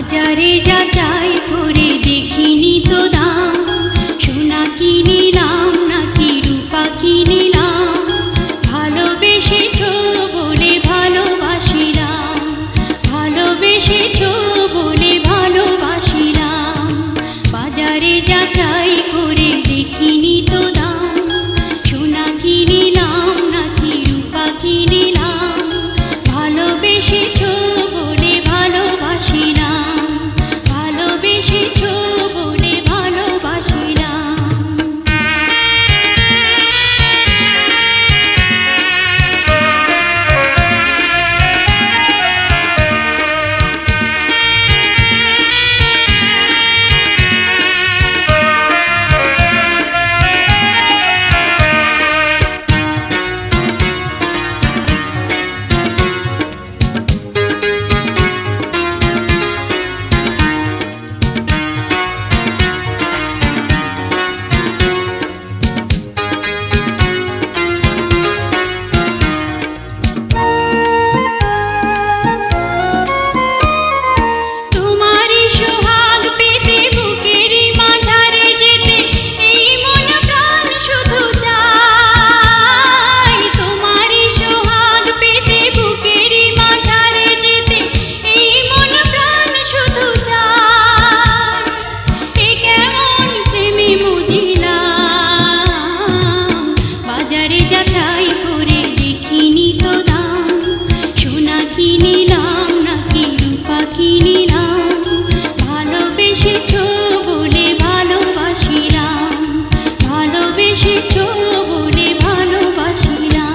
বাজারে যাচাই করে দেখিনি তো দাম, সোনা কিনিলাম নাকি রূপা কিনিলাম, ভালোবেসেছো বলে ভালোবাসিলাম, ভালোবেসেছো বলে ভালোবাসিলাম। বাজারে যাচাই করে দেখিনি তো দাম, সোনা কিনিলাম নাকি রূপা কিনিলাম, ভালোবেসেছো বলে ভালোবাসিলাম, ভালোবেসেছো বলে ভালোবাসিলাম। যাচাই করে দেখিনি তো দাম, সোনা কিনিলাম নাকি রূপা কিনিলাম, ভালোবেসেছো বলে ভালোবাসিলাম, ভালোবেসেছো বলে ভালোবাসিলাম।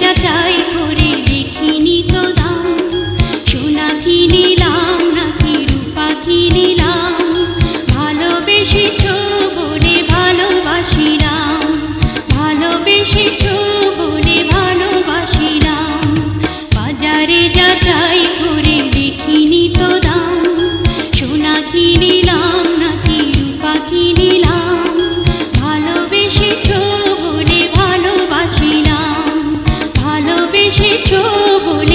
যাচাই করে দেখিনি তো দাম, সোনা কিনিলাম নাকি রূপা কিনিলাম, ভালোবেসেছো বলে ভালোবাসিলাম, ভালোবেসেছো বলে ভালোবাসিলাম। বাজারে যাচাই করে দেখিনি তো দাম, সোনা কিনিলাম নাকি রূপা কিনিলাম, ভালোবেসেছো বলে ভালোবাসিলাম, ভালোবেসেছো বলে